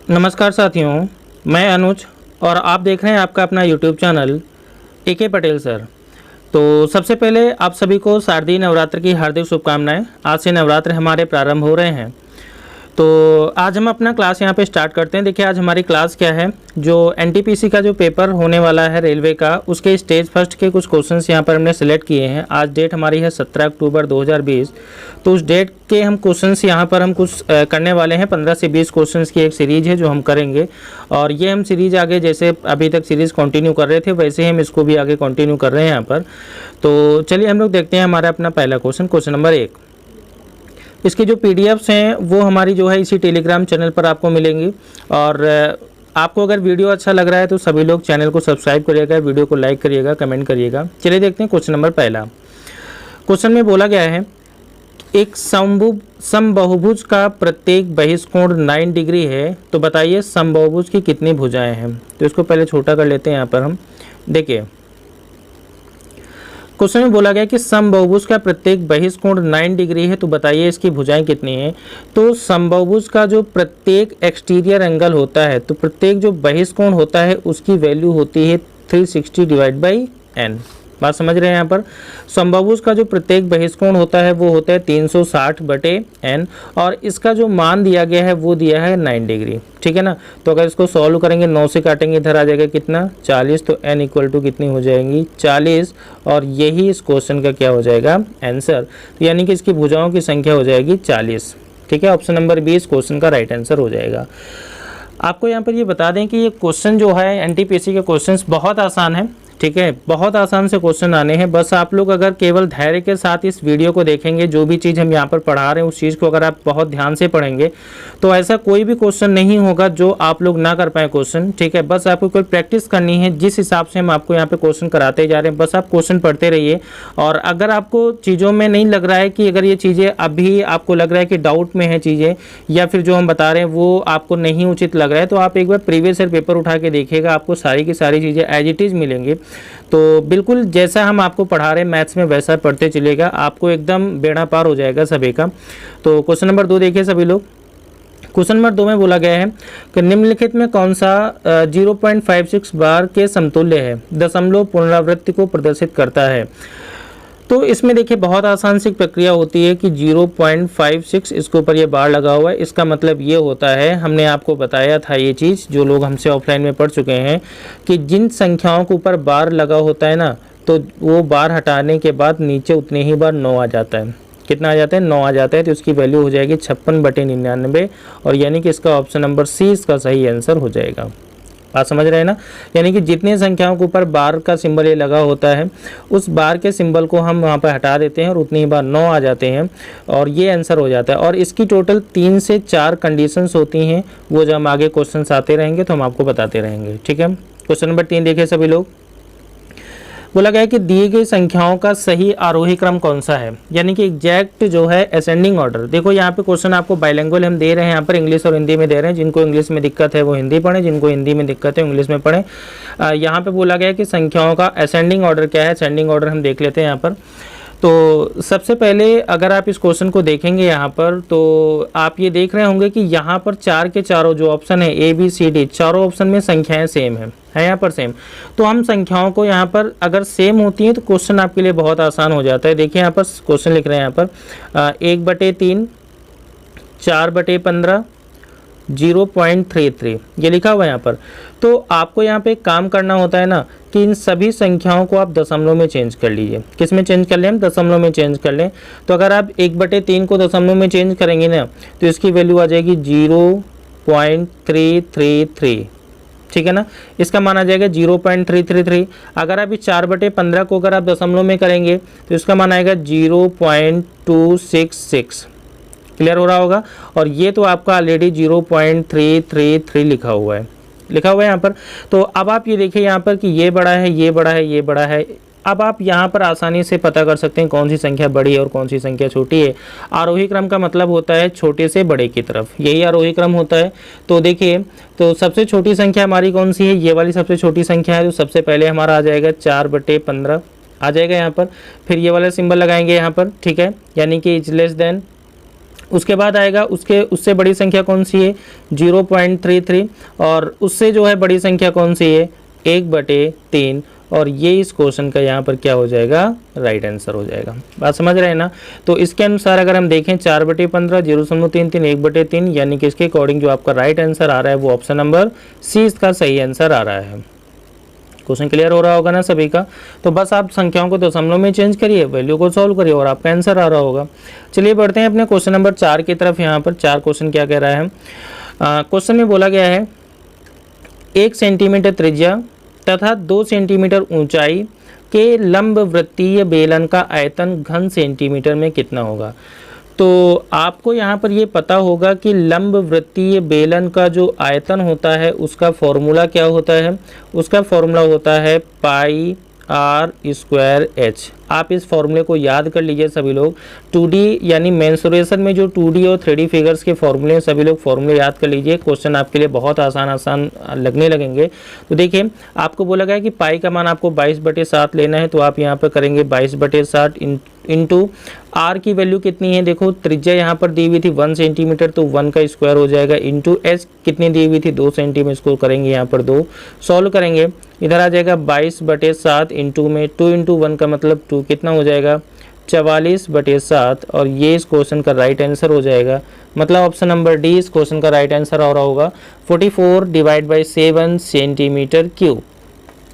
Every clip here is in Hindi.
नमस्कार साथियों, मैं अनुज और आप देख रहे हैं आपका अपना YouTube channel AK Patel sir. तो सबसे पहले आप सभी को शारदीय नवरात्र की हार्दिक शुभकामनाएं। आज से नवरात्र हमारे प्रारंभ हो रहे हैं, तो आज हम अपना क्लास यहाँ पे स्टार्ट करते हैं। देखिए आज हमारी क्लास क्या है, जो एनटीपीसी का जो पेपर होने वाला है रेलवे का, उसके स्टेज फर्स्ट के कुछ क्वेश्चंस यहाँ पर हमने सेलेक्ट किए हैं। आज डेट हमारी है 17 अक्टूबर 2020। तो उस डेट के हम क्वेश्चंस यहाँ पर हम कुछ करने वाले हैं। 15 से 20 क्वेश्चंस की एक सीरीज है जो हम करेंगे, और ये हम सीरीज आगे जैसे अभी तक सीरीज कंटिन्यू कर रहे थे वैसे ही हम इसको भी आगे कंटिन्यू कर रहे हैं यहाँ पर। तो चलिए हम लोग देखते हैं हमारा अपना पहला क्वेश्चन नंबर 1। इसकी जो पीडीएफ्स हैं वो हमारी जो है इसी टेलीग्राम चैनल पर आपको मिलेंगी। और आपको अगर वीडियो अच्छा लग रहा है तो सभी लोग चैनल को सब्सक्राइब करिएगा, वीडियो को लाइक करिएगा, कमेंट करिएगा। चलिए देखते हैं क्वेश्चन नंबर पहला। क्वेश्चन में बोला गया है एक समबाहुभुज का प्रत्येक बहिष्कोण 9 डिग्री है, तो बताइए समबाहुभुज की कितनी भुजाएं हैं। तो इसको पहले छोटा कर लेते हैं यहाँ पर हम। देखिए क्वेश्चन में बोला गया कि समबाहुभुज का प्रत्येक बहिष्कोण 9 डिग्री है, तो बताइए इसकी भुजाएं कितनी हैं। तो समबाहुभुज का जो प्रत्येक एक्सटीरियर एंगल होता है, तो प्रत्येक जो बहिष्कोण होता है उसकी वैल्यू होती है 360 डिवाइड बाई n। बात समझ रहे हैं यहाँ पर। समबाहुभुज का जो प्रत्येक बहिष्कोण होता है वो होता है 360 बटे n, और इसका जो मान दिया गया है वो दिया है 9 डिग्री। ठीक है ना। तो अगर इसको सॉल्व करेंगे 9 से काटेंगे, इधर आ जाएगा कितना 40। तो n इक्वल टू कितनी हो जाएंगी 40, और यही इस क्वेश्चन का क्या हो जाएगा आंसर। तो यानी कि इसकी भुजाओं की संख्या हो जाएगी 40। ठीक है, ऑप्शन नंबर 20 क्वेश्चन का राइट आंसर हो जाएगा। आपको यहाँ पर ये बता दें कि ये क्वेश्चन जो है एनटीपीसी के क्वेश्चंस बहुत आसान है। ठीक है, बहुत आसान से क्वेश्चन आने हैं। बस आप लोग अगर केवल धैर्य के साथ इस वीडियो को देखेंगे, जो भी चीज़ हम यहाँ पर पढ़ा रहे हैं उस चीज़ को अगर आप बहुत ध्यान से पढ़ेंगे तो ऐसा कोई भी क्वेश्चन नहीं होगा जो आप लोग ना कर पाए क्वेश्चन। ठीक है, बस आपको कोई प्रैक्टिस करनी है। जिस हिसाब से हम आपको यहाँ पे क्वेश्चन कराते जा रहे हैं, बस आप क्वेश्चन पढ़ते रहिए। और अगर आपको चीज़ों में नहीं लग रहा है कि अगर ये चीज़ें अभी आपको लग रहा है कि डाउट में है चीज़ें, या फिर जो हम बता रहे हैं वो आपको नहीं उचित लग रहा है, तो आप एक बार प्रीवियस ईयर पेपर उठा के देखिएगा, आपको सारी की सारी चीज़ें एज इट इज़ मिलेंगी। तो बिल्कुल जैसा हम आपको पढ़ा रहे हैं मैथ्स में वैसा पढ़ते चलिएगा, आपको एकदम बेड़ा पार हो जाएगा सभी का। तो क्वेश्चन नंबर 2 देखिए सभी लोग। क्वेश्चन नंबर 2 में बोला गया है कि निम्नलिखित में कौन सा 0.56 बार के समतुल्य है, दशमलव पुनरावृत्ति को प्रदर्शित करता है। तो इसमें देखिए बहुत आसान सी प्रक्रिया होती है कि 0.56 इसके ऊपर ये बार लगा हुआ है। इसका मतलब ये होता है, हमने आपको बताया था ये चीज़, जो लोग हमसे ऑफलाइन में पढ़ चुके हैं, कि जिन संख्याओं के ऊपर बार लगा होता है ना, तो वो बार हटाने के बाद नीचे उतने ही बार 9 आ जाता है। कितना आ जाता है 9 आ जाता है। तो इसकी वैल्यू हो जाएगी 56 बटे 99, और यानी कि इसका ऑप्शन नंबर सी इसका सही आंसर हो जाएगा। बात समझ रहे हैं ना। यानी कि जितने संख्याओं के ऊपर बार का सिंबल ये लगा होता है उस बार के सिंबल को हम वहाँ पर हटा देते हैं और उतनी ही बार 9 आ जाते हैं, और ये आंसर हो जाता है। और इसकी टोटल 3 से 4 कंडीशंस होती हैं, वो जब हम आगे क्वेश्चंस आते रहेंगे तो हम आपको बताते रहेंगे। ठीक है, क्वेश्चन नंबर 3 देखिए सभी लोग। बोला गया है कि दिए गई संख्याओं का सही आरोही क्रम कौन सा है, यानी कि एग्जैक्ट जो है असेंडिंग ऑर्डर। देखो यहाँ पे क्वेश्चन आपको बाइलिंगुअल हम दे रहे हैं, यहाँ पर इंग्लिश और हिंदी में दे रहे हैं। जिनको इंग्लिश में दिक्कत है वो हिंदी पढ़ें, जिनको हिंदी में दिक्कत है इंग्लिश में पढ़ें। यहाँ पे बोला गया है कि संख्याओं का असेंडिंग ऑर्डर क्या है। असेंडिंग ऑर्डर हम देख लेते हैं यहाँ पर। तो सबसे पहले अगर आप इस क्वेश्चन को देखेंगे यहाँ पर, तो आप ये देख रहे होंगे कि यहाँ पर 4 के चारों जो ऑप्शन है ए बी सी डी, चारों ऑप्शन में संख्याएं सेम है यहाँ पर सेम। तो हम संख्याओं को यहाँ पर अगर सेम होती हैं तो क्वेश्चन आपके लिए बहुत आसान हो जाता है। देखिए यहाँ पर क्वेश्चन लिख रहे हैं यहाँ पर 1/3, 4/15, 0.33 ये लिखा हुआ है यहाँ पर। तो आपको यहाँ पे एक काम करना होता है ना कि इन सभी संख्याओं को आप दशमलव में चेंज कर लीजिए। किस में चेंज कर लें हम, दशमलव में चेंज कर लें। तो अगर आप 1/3 को दशमलव में चेंज करेंगे ना तो इसकी वैल्यू आ जाएगी 0.333। ठीक है ना, इसका मान आ जाएगा 0.333। अगर आप इस 4/15 को अगर आप दशमलव में करेंगे तो इसका मान आएगा 0.266। क्लियर हो रहा होगा। और ये तो आपका ऑलरेडी 0.333 लिखा हुआ है यहाँ पर। तो अब आप ये देखिए यहाँ पर कि ये बड़ा है, ये बड़ा है, ये बड़ा है। अब आप यहाँ पर आसानी से पता कर सकते हैं कौन सी संख्या बड़ी है और कौन सी संख्या छोटी है। आरोही क्रम का मतलब होता है छोटे से बड़े की तरफ, यही आरोही क्रम होता है। तो देखिए, तो सबसे छोटी संख्या हमारी कौन सी है, ये वाली सबसे छोटी संख्या है। तो सबसे पहले हमारा आ जाएगा 4/15 आ जाएगा यहाँ पर। फिर ये वाला सिंबल लगाएंगे यहाँ पर। ठीक है, यानी कि इज लेस देन उसके बाद आएगा उससे बड़ी संख्या कौन सी है 0.33, और उससे जो है बड़ी संख्या कौन सी है 1/3, और ये इस क्वेश्चन का यहाँ पर क्या हो जाएगा राइट आंसर हो जाएगा। बात समझ रहे हैं ना। तो इसके अनुसार अगर हम देखें 4/15 0.33 1/3, यानी कि इसके अकॉर्डिंग जो आपका राइट आंसर आ रहा है वो ऑप्शन नंबर सी इसका सही आंसर आ रहा है। क्वेश्चन क्लियर हो रहा होगा ना सभी का। तो बस आप संख्याओं को दशमलव में चेंज करिए, वैल्यू को सॉल्व करिए और आपका आंसर आ रहा होगा। चलिए बढ़ते हैं अपने क्वेश्चन नंबर 4 की तरफ। यहाँ पर 4 क्वेश्चन क्या कह रहा है। क्वेश्चन में बोला गया है 1 सेंटीमीटर त्रिज्या तथा 2 सेंटीमीटर ऊंचाई के लंब वृत्तीय बेलन का आयतन घन सेंटीमीटर में कितना होगा। तो आपको यहाँ पर ये पता होगा कि लंब वृत्तीय बेलन का जो आयतन होता है उसका फॉर्मूला क्या होता है। उसका फॉर्मूला होता है πr²h। आप इस फॉर्मूले को याद कर लीजिए सभी लोग। 2D यानी मेंसुरेशन में जो 2D और 3D फिगर्स के फॉर्मूले सभी लोग फॉर्मूले याद कर लीजिए। क्वेश्चन आपके लिए बहुत आसान लगने लगेंगे। तो देखिए आपको बोला गया है कि पाई का मान आपको 22/7 लेना है, तो आप यहाँ पर करेंगे 22/7 इंटू आर की वैल्यू कितनी है। देखो त्रिज्या यहाँ पर दी हुई थी 1 सेंटीमीटर, तो 1 का स्क्वायर हो जाएगा, इंटू एच कितनी दी हुई थी 2 सेंटीमीटर, इसको करेंगे यहाँ पर 2 सॉल्व करेंगे, इधर आ जाएगा 22/7 इंटू में 2 इंटू 1 का मतलब 2 कितना हो जाएगा 44/7, और ये इस क्वेश्चन का राइट आंसर हो जाएगा। मतलब ऑप्शन नंबर डी इस क्वेश्चन का राइट आंसर हो रहा होगा 44/7 सेंटीमीटर क्यूब।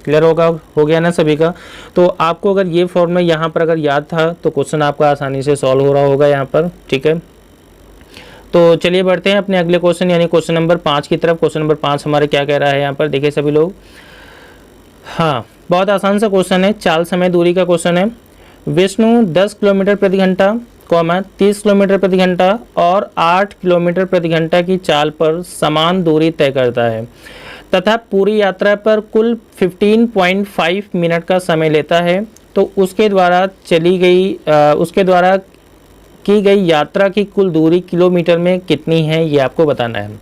क्लियर होगा, हो गया ना सभी का। तो आपको अगर ये फॉर्मूला यहाँ पर अगर याद था तो क्वेश्चन आपका आसानी से सॉल्व हो रहा होगा यहाँ पर, ठीक है। तो चलिए बढ़ते हैं अपने अगले क्वेश्चन यानी क्वेश्चन नंबर 5 की तरफ। क्वेश्चन नंबर 5 हमारे क्या कह रहा है यहाँ पर, देखिए सभी लोग। हाँ, बहुत आसान सा क्वेश्चन है, चाल समय दूरी का क्वेश्चन है। विष्णु 10 किलोमीटर प्रति घंटा 30 किलोमीटर प्रति घंटा और 8 किलोमीटर प्रति घंटा की चाल पर समान दूरी तय करता है तथा पूरी यात्रा पर कुल 15.5 मिनट का समय लेता है। तो उसके द्वारा की गई यात्रा की कुल दूरी किलोमीटर में कितनी है, ये आपको बताना है।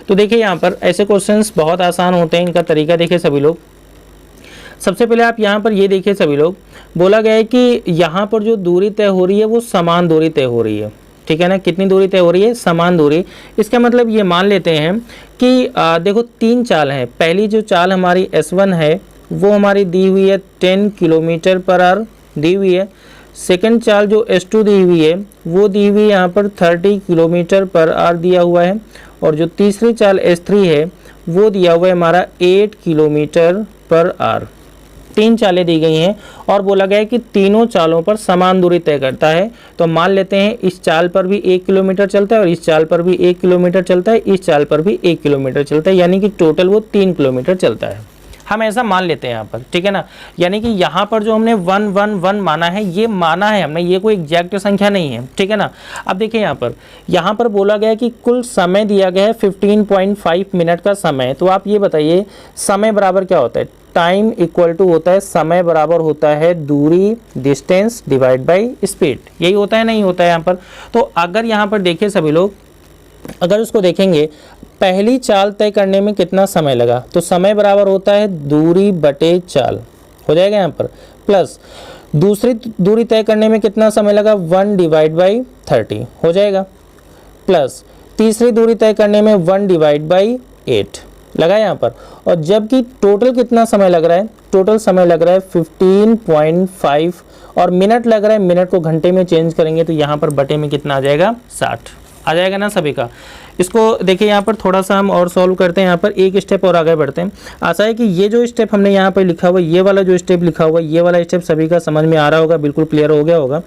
तो देखिए यहाँ पर ऐसे क्वेश्चंस बहुत आसान होते हैं, इनका तरीका देखिए सभी लोग। सबसे पहले आप यहाँ पर ये देखिए सभी लोग, बोला गया है कि यहाँ पर जो दूरी तय हो रही है वो समान दूरी तय हो रही है, ठीक है ना। कितनी दूरी तय हो रही है, समान दूरी। इसका मतलब ये मान लेते हैं कि देखो 3 चाल हैं। पहली जो चाल हमारी S1 है वो हमारी दी हुई है 10 किलोमीटर पर आवर दी हुई है। सेकंड चाल जो S2 दी हुई है वो दी हुई यहाँ पर 30 किलोमीटर पर आवर दिया हुआ है, और जो तीसरी चाल S3 है वो दिया हुआ है हमारा 8 किलोमीटर पर आवर। 3 चालें दी गई हैं और बोला गया है कि तीनों चालों पर समान दूरी तय करता है। तो मान लेते हैं इस चाल पर भी 1 किलोमीटर चलता है और इस चाल पर भी 1 किलोमीटर चलता है, इस चाल पर भी 1 किलोमीटर चलता है, यानी कि टोटल वो 3 किलोमीटर चलता है। हम ऐसा मान लेते हैं यहाँ पर, ठीक है ना। यानी कि यहाँ पर जो हमने 111 माना है, ये माना है हमने, ये कोई एग्जैक्ट संख्या नहीं है, ठीक है ना। अब देखिए यहाँ पर बोला गया है कि कुल समय दिया गया है 15.5 मिनट का समय। तो आप ये बताइए समय बराबर क्या होता है, टाइम इक्वल टू होता है समय बराबर होता है दूरी डिस्टेंस डिवाइड बाय स्पीड, यही होता है नहीं होता है यहाँ पर। तो अगर यहाँ पर देखिए सभी लोग, अगर उसको देखेंगे पहली चाल तय करने में कितना समय लगा, तो समय बराबर होता है दूरी बटे चाल, हो जाएगा यहाँ पर, प्लस दूसरी दूरी तय करने में कितना समय लगा 1/30 हो जाएगा, प्लस तीसरी दूरी तय करने में 1/8 लगा यहाँ पर। और जबकि टोटल कितना समय लग रहा है, टोटल समय लग रहा है 15.5, और मिनट लग रहा है, मिनट को घंटे में चेंज करेंगे तो यहाँ पर बटे में कितना आ जाएगा 60 आ जाएगा ना सभी का। इसको देखिए यहाँ पर थोड़ा सा हम और सॉल्व करते हैं, यहाँ पर एक स्टेप और आगे बढ़ते हैं। आशा है कि ये जो स्टेप हमने यहाँ पर लिखा हुआ, ये वाला जो स्टेप लिखा हुआ, ये वाला स्टेप सभी का समझ में आ रहा होगा, बिल्कुल क्लियर हो गया होगा।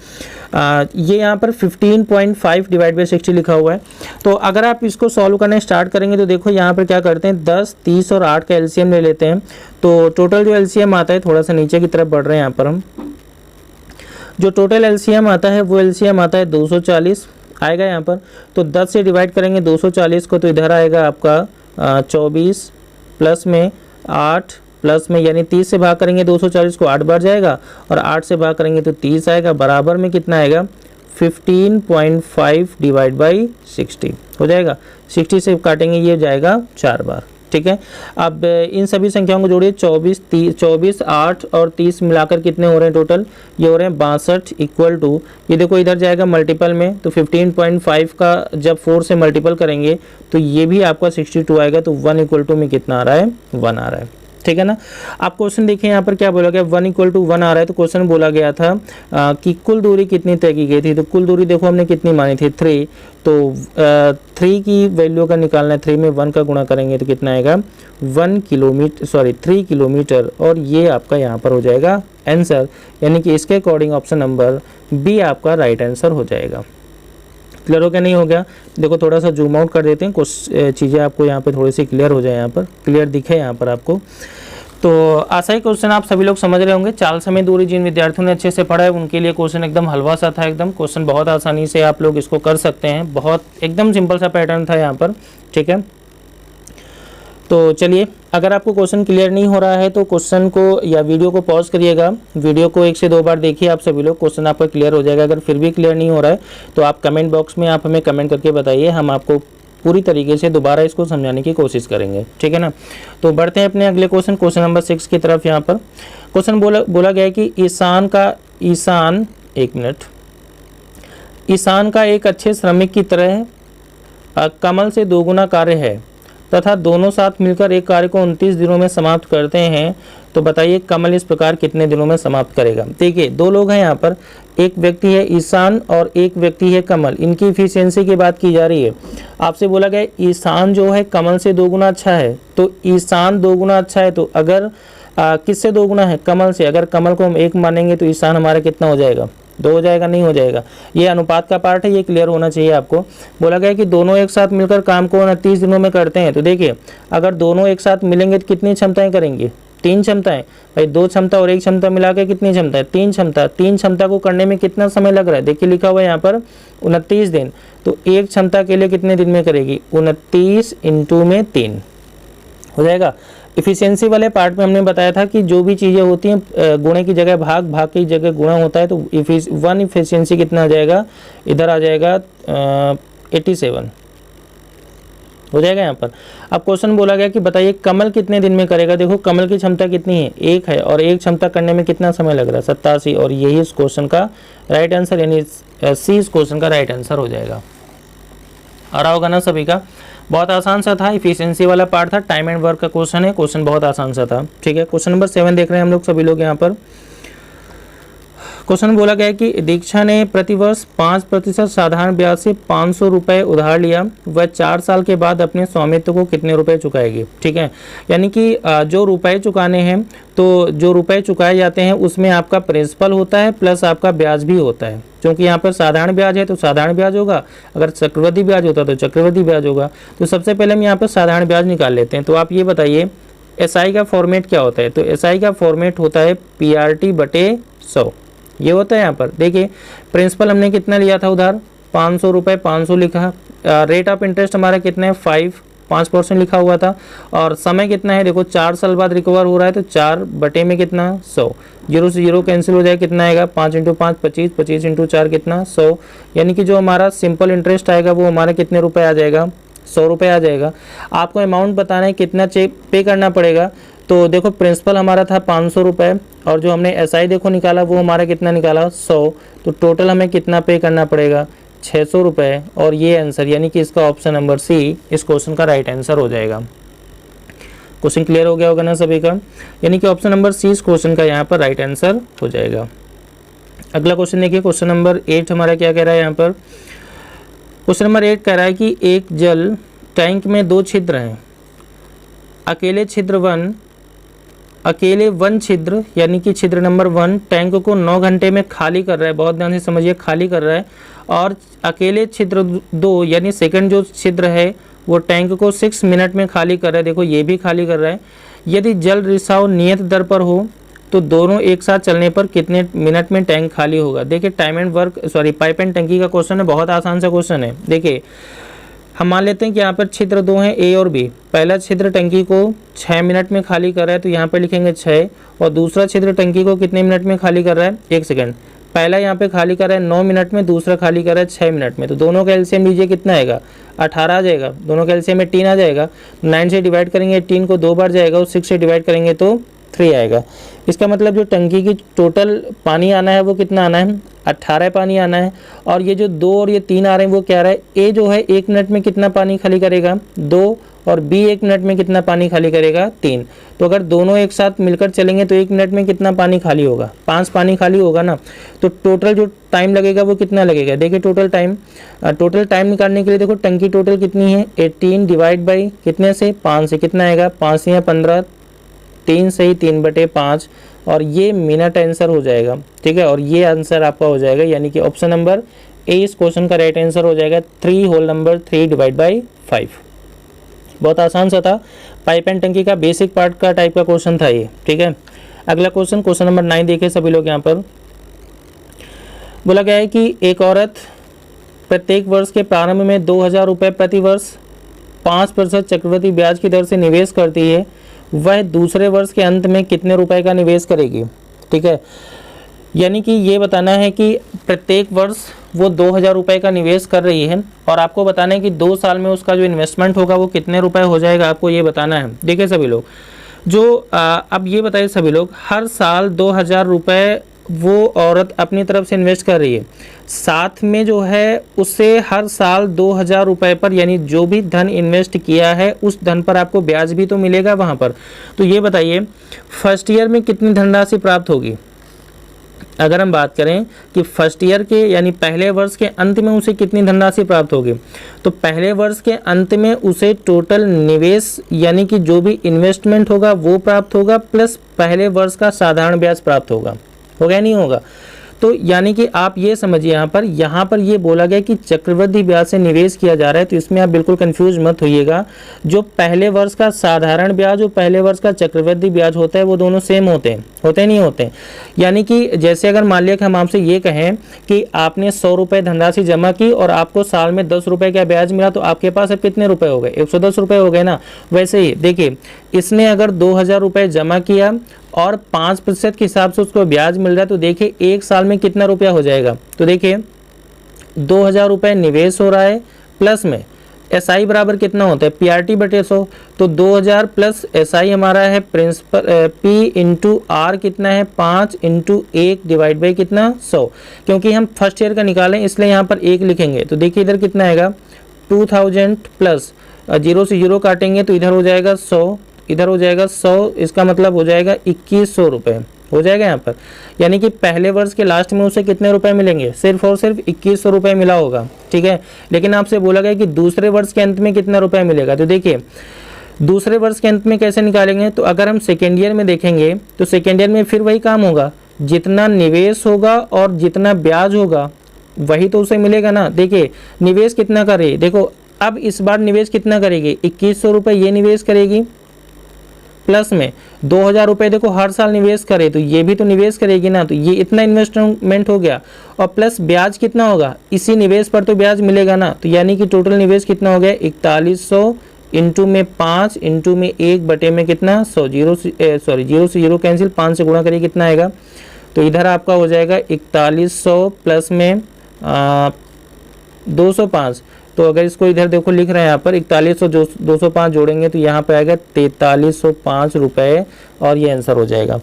ये यहाँ पर 15.5 डिवाइड बाई 60 लिखा हुआ है। तो अगर आप इसको सॉल्व करने स्टार्ट करेंगे तो देखो यहाँ पर क्या करते हैं, 10, 30 और 8 का एलसीएम ले लेते हैं। तो टोटल जो एलसीएम आता है, थोड़ा सा नीचे की तरफ बढ़ रहे हैं यहाँ पर हम, जो टोटल एलसीएम आता है वो एलसीएम आता है 240 आएगा यहाँ पर। तो 10 से डिवाइड करेंगे 240 को, तो इधर आएगा आपका 24 प्लस में 8 प्लस में, यानी 30 से भाग करेंगे 240 को 8 बार जाएगा, और 8 से भाग करेंगे तो 30 आएगा, बराबर में कितना आएगा 15.5 डिवाइड बाई 60 हो जाएगा। 60 से काटेंगे ये जाएगा 4 बार, ठीक है। अब इन सभी संख्याओं को जोड़िए, 24, 8 और 30 मिलाकर कितने हो रहे हैं टोटल, ये हो रहे हैं 62 इक्वल टू, ये देखो इधर जाएगा मल्टीपल में तो 15.5 का जब 4 से मल्टीपल करेंगे तो ये भी आपका 62 आएगा, तो 1 इक्वल टू में कितना आ रहा है, 1 आ रहा है, ठीक है ना। आप क्वेश्चन देखिए यहाँ पर क्या बोला गया, 1 इक्वल टू 1 आ रहा है, तो क्वेश्चन बोला गया था कि कुल दूरी कितनी तय की गई थी, तो कुल दूरी देखो हमने कितनी मानी थी 3, तो 3 की वैल्यू का निकालना है, 3 में 1 का गुणा करेंगे तो कितना आएगा 3 किलोमीटर, और ये आपका यहाँ पर हो जाएगा आंसर, यानी कि इसके अकॉर्डिंग ऑप्शन नंबर बी आपका राइट आंसर हो जाएगा। क्लियर हो गया, नहीं हो गया, देखो थोड़ा सा जूम आउट कर देते हैं, कुछ चीज़ें आपको यहाँ पे थोड़ी सी क्लियर हो जाए, यहाँ पर क्लियर दिखे यहाँ पर आपको। तो आशा ही क्वेश्चन आप सभी लोग समझ रहे होंगे। चाल समय दूरी जिन विद्यार्थियों ने अच्छे से पढ़ा है उनके लिए क्वेश्चन एकदम हलवा सा था, एकदम क्वेश्चन बहुत आसानी से आप लोग इसको कर सकते हैं, बहुत एकदम सिंपल सा पैटर्न था यहाँ पर, ठीक है। तो चलिए, अगर आपको क्वेश्चन क्लियर नहीं हो रहा है तो क्वेश्चन को या वीडियो को पॉज करिएगा, वीडियो को 1 से 2 बार देखिए आप सभी लोग, क्वेश्चन आपका क्लियर हो जाएगा। अगर फिर भी क्लियर नहीं हो रहा है तो आप कमेंट बॉक्स में आप हमें कमेंट करके बताइए, हम आपको पूरी तरीके से दोबारा इसको समझाने की कोशिश करेंगे, ठीक है ना। तो बढ़ते हैं अपने अगले क्वेश्चन नंबर 6 की तरफ। यहाँ पर क्वेश्चन बोला गया है कि ईशान का एक अच्छे श्रमिक की तरह कमल से 2 गुना कार्य है तथा दोनों साथ मिलकर एक कार्य को 29 दिनों में समाप्त करते हैं, तो बताइए कमल इस प्रकार कितने दिनों में समाप्त करेगा। देखिए 2 लोग हैं यहाँ पर, एक व्यक्ति है ईशान और एक व्यक्ति है कमल, इनकी इफिशियंसी की बात की जा रही है। आपसे बोला गया ईशान जो है कमल से 2 गुना अच्छा है, तो ईशान 2 गुना अच्छा है, तो अगर किससे 2 गुना है, कमल से, अगर कमल को हम 1 मानेंगे तो ईशान हमारा कितना हो जाएगा, 2 हो जाएगा, नहीं हो जाएगा। ये अनुपात का पार्ट है, ये क्लियर होना चाहिए आपको। बोला गया कि दोनों एक साथ मिलकर काम को 29 दिनों में करते हैं, तो देखिए अगर दोनों एक साथ मिलेंगे तो कितनी क्षमताएं करेंगे, 3 क्षमताएं, भाई 2 क्षमता और 1 क्षमता मिला के कितनी क्षमता है, 3 क्षमता। 3 क्षमता को करने में कितना समय लग रहा है, देखिए लिखा हुआ है यहाँ पर 29 दिन, तो 1 क्षमता के लिए कितने दिन में करेगी, 29 इंटू में 3 हो जाएगा। इफिशियंसी वाले पार्ट में हमने बताया था कि जो भी चीज़ें होती हैं गुणे की जगह भाग, भाग की जगह गुणा होता है, तो 1 इफिशियंसी कितना आ जाएगा, इधर आ जाएगा 87 हो जाएगा यहाँ पर। अब क्वेश्चन बोला गया कि बताइए कमल कितने दिन में करेगा। देखो कमल की क्षमता कितनी है, 1 है, और 1 क्षमता करने में कितना समय लग रहा है, 87, और यही इस क्वेश्चन का राइट आंसर, यानी सी इस क्वेश्चन का राइट आंसर हो जाएगा। आ रहा होगा ना सभी का, बहुत आसान सा था, इफिशियंसी वाला पार्ट था, टाइम एंड वर्क का क्वेश्चन है, क्वेश्चन बहुत आसान सा था, ठीक है। क्वेश्चन नंबर 7 देख रहे हैं हम लोग सभी लोग यहाँ पर। क्वेश्चन बोला गया कि दीक्षा ने प्रतिवर्ष 5% साधारण ब्याज से 500 रुपये उधार लिया, वह 4 साल के बाद अपने स्वामित्व को कितने रुपए चुकाएगी, ठीक है। यानी कि जो रुपए चुकाने हैं, तो जो रुपए चुकाए जाते हैं उसमें आपका प्रिंसिपल होता है प्लस आपका ब्याज भी होता है, क्योंकि यहाँ पर साधारण ब्याज है तो साधारण ब्याज होगा, अगर चक्रवृद्धि ब्याज होता तो चक्रवृद्धि ब्याज होगा। तो सबसे पहले हम यहाँ पर साधारण ब्याज निकाल लेते हैं। तो आप ये बताइए SI का फॉर्मेट क्या होता है, तो SI का फॉर्मेट होता है PRT/100, ये होता है यहाँ पर। देखिए प्रिंसिपल हमने कितना लिया था उधार, 500 रुपये, 500 लिखा, रेट ऑफ इंटरेस्ट हमारा कितना है 5% लिखा हुआ था, और समय कितना है, देखो 4 साल बाद रिकवर हो रहा है, तो 4 बटे में कितना 100, 0 से 0 कैंसिल हो जाए, कितना आएगा 5 × 5 25, 25 × 4 कितना 100, यानी कि जो हमारा सिंपल इंटरेस्ट आएगा वो हमारा कितने रुपए आ जाएगा, 100 रुपये आ जाएगा। आपको अमाउंट बताना है कितना चेक पे करना पड़ेगा, तो देखो प्रिंसिपल हमारा था 500 रुपये, और जो हमने SI देखो निकाला वो हमारा कितना निकाला 100, तो टोटल हमें कितना पे करना पड़ेगा 600 रुपये, और ये आंसर यानी कि इसका ऑप्शन नंबर सी इस क्वेश्चन का राइट आंसर हो जाएगा। क्वेश्चन क्लियर हो गया होगा ना सभी का, यानी कि ऑप्शन नंबर सी इस क्वेश्चन का यहाँ पर राइट आंसर हो जाएगा। अगला क्वेश्चन देखिए, क्वेश्चन नंबर 8 हमारा क्या कह रहा है यहाँ पर। क्वेश्चन नंबर 8 कह रहा है कि एक जल टैंक में 2 छिद्र हैं, अकेले वन छिद्र यानी कि छिद्र नंबर 1 टैंक को 9 घंटे में खाली कर रहा है, बहुत ध्यान से समझिए, खाली कर रहा है, और अकेले छिद्र 2 यानी सेकंड जो छिद्र है वो टैंक को 6 मिनट में खाली कर रहा है, देखो ये भी खाली कर रहा है। यदि जल रिसाव नियत दर पर हो तो दोनों एक साथ चलने पर कितने मिनट में टैंक खाली होगा। देखिए पाइप एंड टंकी का क्वेश्चन है, बहुत आसान सा क्वेश्चन है। देखिए हम मान लेते हैं कि यहाँ पर छिद्र 2 हैं, A और B। पहला छिद्र टंकी को 6 मिनट में खाली कर रहा है, तो यहाँ पर लिखेंगे 6, और दूसरा छिद्र टंकी को कितने मिनट में खाली कर रहा है, 1 सेकंड। पहला यहाँ पे खाली करा है 9 मिनट में, दूसरा खाली करा है 6 मिनट में, तो दोनों का एलसीएम लीजिए कितना आएगा 18 आ जाएगा। दोनों का एलसीएम में 3 आ जाएगा, 9 से डिवाइड करेंगे 3 को 2 बार जाएगा और 6 से डिवाइड करेंगे तो 3 आएगा। इसका मतलब जो टंकी की टोटल पानी आना है वो कितना आना है 18 पानी आना है। और ये जो 2 और ये 3 आ रहे हैं वो क्या आ रहा है, ए जो है 1 मिनट में कितना पानी खाली करेगा 2, और बी 1 मिनट में कितना पानी खाली करेगा 3। तो अगर दोनों एक साथ मिलकर चलेंगे तो 1 मिनट में कितना पानी खाली होगा 5 पानी खाली होगा ना। तो टोटल जो टाइम लगेगा वो कितना लगेगा, देखिए टोटल टाइम निकालने के लिए देखो टंकी टोटल कितनी है 18 डिवाइड बाई कितने से 5 से, कितना आएगा 5 से 15, 3 से ही 3/5, और ये मिनट आंसर हो जाएगा। ठीक है, और ये आंसर आपका हो जाएगा, यानी कि ऑप्शन नंबर ए इस क्वेश्चन का राइट आंसर हो जाएगा 3 होल नंबर 3 डिवाइड बाई 5। बहुत आसान सा था, पाइप एंड टंकी का बेसिक पार्ट का टाइप का क्वेश्चन था ये। ठीक है, अगला क्वेश्चन नंबर 9 देखिए सभी लोग। यहाँ पर बोला गया है कि एक औरत प्रत्येक वर्ष के प्रारंभ में 2000 रुपये प्रति वर्ष 5% चक्रवृद्धि ब्याज की दर से निवेश करती है, वह दूसरे वर्ष के अंत में कितने रुपए का निवेश करेगी। ठीक है, यानी कि ये बताना है कि प्रत्येक वर्ष वो 2000 रुपये का निवेश कर रही है, और आपको बताना है कि 2 साल में उसका जो इन्वेस्टमेंट होगा वो कितने रुपए हो जाएगा, आपको ये बताना है। देखिए सभी लोग, जो अब ये बताइए सभी लोग, हर साल 2000 रुपये वो औरत अपनी तरफ से इन्वेस्ट कर रही है, साथ में जो है उससे हर साल 2000 रुपये पर, यानी जो भी धन इन्वेस्ट किया है उस धन पर आपको ब्याज भी तो मिलेगा वहाँ पर। तो ये बताइए फर्स्ट ईयर में कितनी धनराशि प्राप्त होगी। अगर हम बात करें कि फर्स्ट ईयर के यानी पहले वर्ष के अंत में उसे कितनी धनराशि प्राप्त होगी, तो पहले वर्ष के अंत में उसे टोटल निवेश यानी कि जो भी इन्वेस्टमेंट होगा वो प्राप्त होगा, प्लस पहले वर्ष का साधारण ब्याज प्राप्त होगा नहीं होगा। तो यानी कि आप ये समझिए यहाँ पर ये बोला गया कि चक्रवृद्धि ब्याज से निवेश किया जा रहा है, तो इसमें आप बिल्कुल कंफ्यूज मत होइएगा। जो पहले वर्ष का साधारण ब्याज और पहले वर्ष का चक्रवृद्धि ब्याज होता है वो दोनों सेम होते नहीं होते। यानी कि जैसे अगर मान लिया कि हम आपसे ये कहें कि आपने 100 रुपये धनराशि जमा की और आपको साल में 10 रुपये का ब्याज मिला, तो आपके पास अब कितने रुपए हो गए 110 रुपये हो गए ना। वैसे ही देखिए, इसने अगर 2000 रुपये जमा किया और 5% के हिसाब से उसको ब्याज मिल रहा है, तो देखिए एक साल में कितना रुपया हो जाएगा। तो देखिए 2000 रुपये निवेश हो रहा है, प्लस में एसआई बराबर कितना होता है पीआरटी बटे 100, तो 2000 प्लस एसआई हमारा है प्रिंसिपल पी इंटू आर कितना है 5 इंटू 1 डिवाइड बाई कितना 100, क्योंकि हम फर्स्ट ईयर का निकालें इसलिए यहाँ पर 1 लिखेंगे। तो देखिए इधर कितना आएगा 2000 प्लस 0 से 0 काटेंगे तो इधर हो जाएगा 100, इधर हो जाएगा 100, इसका मतलब हो जाएगा 2100 रुपये हो जाएगा यहाँ पर। यानी कि पहले वर्ष के लास्ट में उसे कितने रुपए मिलेंगे, सिर्फ और सिर्फ 2100 रुपये मिला होगा। ठीक है, लेकिन आपसे बोला गया कि दूसरे वर्ष के अंत में कितना रुपया मिलेगा। तो देखिए दूसरे वर्ष के अंत में कैसे निकालेंगे, तो अगर हम सेकेंड ईयर में देखेंगे तो सेकेंड ईयर में फिर वही काम होगा, जितना निवेश होगा और जितना ब्याज होगा वही तो उसे मिलेगा ना। देखिए निवेश कितना करे, देखो अब इस बार निवेश कितना करेगी 2100 रुपये ये निवेश करेगी, प्लस में 2000 रुपये देखो हर साल निवेश करे तो ये भी तो निवेश करेगी ना, तो ये इतना इन्वेस्टमेंट हो गया, और प्लस ब्याज कितना होगा इसी निवेश पर तो ब्याज मिलेगा ना। तो यानी कि टोटल निवेश कितना हो गया 4100 इंटू में 5 इंटू में 1 बटे में कितना 100, 0 से 0 कैंसिल, 5 से गुणा करिए कितना आएगा, तो इधर आपका हो जाएगा 4100 प्लस में 205। तो अगर इसको इधर देखो लिख रहे हैं यहाँ पर 4100 205 जोड़ेंगे तो यहाँ पे आएगा 4305 रुपये, और ये आंसर हो जाएगा।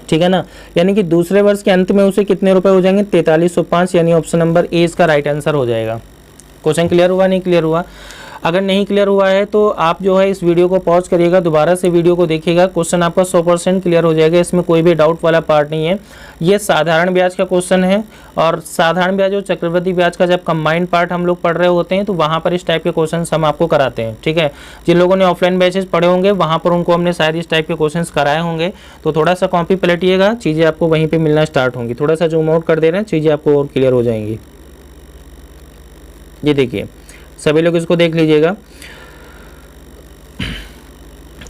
ठीक है ना, यानी कि दूसरे वर्ष के अंत में उसे कितने रुपए हो जाएंगे 4305, यानी ऑप्शन नंबर ए इसका राइट आंसर हो जाएगा। क्वेश्चन क्लियर हुआ नहीं क्लियर हुआ? अगर नहीं क्लियर हुआ है तो आप जो है इस वीडियो को पॉज करिएगा, दोबारा से वीडियो को देखिएगा, क्वेश्चन आपका 100% क्लियर हो जाएगा, इसमें कोई भी डाउट वाला पार्ट नहीं है। ये साधारण ब्याज का क्वेश्चन है, और साधारण ब्याज और चक्रवृद्धि ब्याज का जब कंबाइंड पार्ट हम लोग पढ़ रहे होते हैं तो वहाँ पर इस टाइप के क्वेश्चन हम आपको कराते हैं। ठीक है, जिन लोगों ने ऑफलाइन बैचेस पढ़े होंगे वहाँ पर उनको हमने शायद इस टाइप के क्वेश्चन कराए होंगे, तो थोड़ा सा कॉपी पलटिएगा, चीज़ें आपको वहीं पर मिलना स्टार्ट होंगी। थोड़ा सा जूम आउट कर दे रहे हैं, चीज़ें आपको और क्लियर हो जाएंगी। ये देखिए सभी लोग इसको देख लीजिएगा,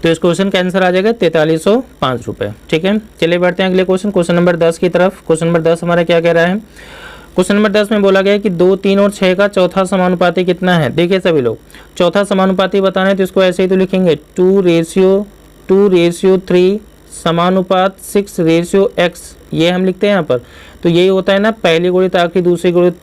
तो इस क्वेश्चन का आंसर आ जाएगा 4305 रुपये। ठीक है, चलिए बढ़ते हैं अगले क्वेश्चन नंबर 10 की तरफ। क्वेश्चन नंबर 10 हमारा क्या कह रहा है, क्वेश्चन नंबर 10 में बोला गया है कि 2, 3 और 6 का चौथा समानुपाती कितना है। देखिए सभी लोग, चौथा समानुपाती बताना है तो इसको ऐसे ही तो लिखेंगे 2:3 समानुपात 6:x, ये हम लिखते हैं यहाँ पर। तो यही होता है ना, पहली गुणित आखिरी, दूसरी गुणित